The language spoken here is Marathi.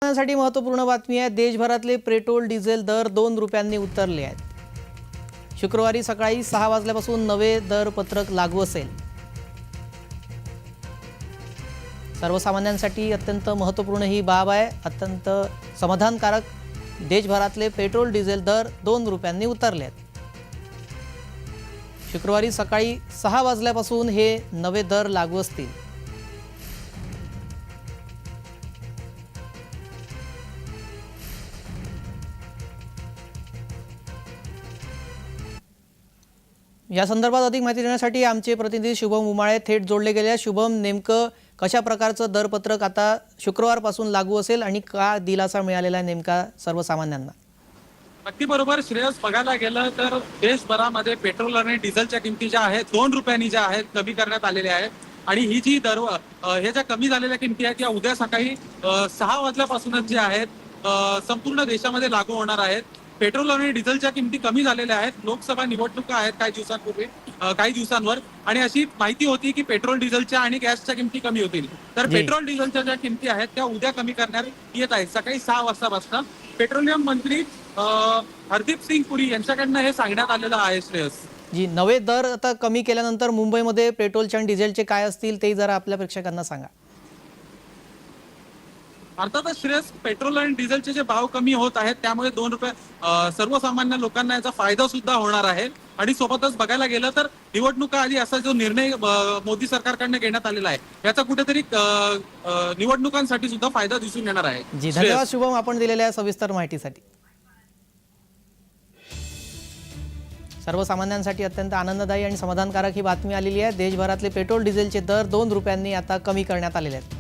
साठी महत्त्वपूर्ण बातमी आहे। देशभरातले पेट्रोल डिझेल दर 2 रुपयांनी उतरले आहेत। शुक्रवारी सकाळी 6 वाजल्यापासून नवे दर पत्रक लागू असेल। सर्वसामान्यांसाठी अत्यंत महत्त्वपूर्ण ही बाब आहे। अत्यंत समाधानकारक देशभरातले पेट्रोल डिझेल दर 2 रुपयांनी उतरले आहेत। शुक्रवारी सकाळी 6 वाजल्यापासून हे नवे दर लागू असतील। या संदर्भात अधिक माहिती देण्यासाठी आमचे प्रतिनिधी शुभम उमाळे थेट जोडले गेले आहेत। शुभम, नेमकं कशा प्रकारचं दरपत्रक आता शुक्रवारपासून लागू असेल आणि का दिलासा मिळालेला आहे नेमका सर्वसामान्यांना? अगदी बरोबर श्रेयस, बघायला गेलं तर देशभरामध्ये पेट्रोल आणि डिझेलच्या किमती ज्या आहेत 2 रुपयांनी ज्या आहेत कमी करण्यात आलेल्या आहेत। आणि ही जी हे ज्या कमी झालेल्या किमती आहेत त्या उद्या सकाळी 6 वाजल्यापासूनच जे आहेत संपूर्ण देशामध्ये लागू होणार आहेत। पेट्रोल आणि डिझेलच्या किमती कमी झालेल्या आहेत। लोकसभा निवडणुका आहेत काही दिवसांवर, आणि अशी माहिती होती की पेट्रोल डिझेलच्या आणि गॅसच्या किमती कमी होतील। तर पेट्रोल डिझेलच्या ज्या किमती आहेत त्या उद्या कमी करण्यात येत आहेत सकाळी 6 वाजतापासून। पेट्रोलियम मंत्री हरदीप सिंग पुरी यांच्याकडनं हे सांगण्यात आलेलं आहे। श्रेयस जी, नवे दर आता कमी केल्यानंतर मुंबईमध्ये पेट्रोलचे आणि डिझेलचे काय असतील ते जरा आपल्या प्रेक्षकांना सांगा। अर्थातच श्रेयस, पेट्रोल आणि डिझेलचे जे भाव कमी होत आहेत त्यामुळे 2 रुपये सर्वसामान्य लोकांना याचा फायदा सुद्धा होणार आहे। आणि सोबतच बघायला गेलं तर निवडणुका आधी असा जो निर्णय मोदी सरकारकडनं घेण्यात आलेला आहे याचा कुठेतरी निवडणुकांसाठी सुद्धा फायदा दिसून येणार आहे। जी, धन्यवाद शुभम, आपण दिलेल्या सविस्तर माहितीसाठी। सर्वसामान्यांसाठी अत्यंत आनंददायी आणि समाधानकारक ही बातमी आलेली आहे। देशभरातले पेट्रोल डिझेलचे दर 2 रुपयांनी आता कमी करण्यात आलेले आहेत।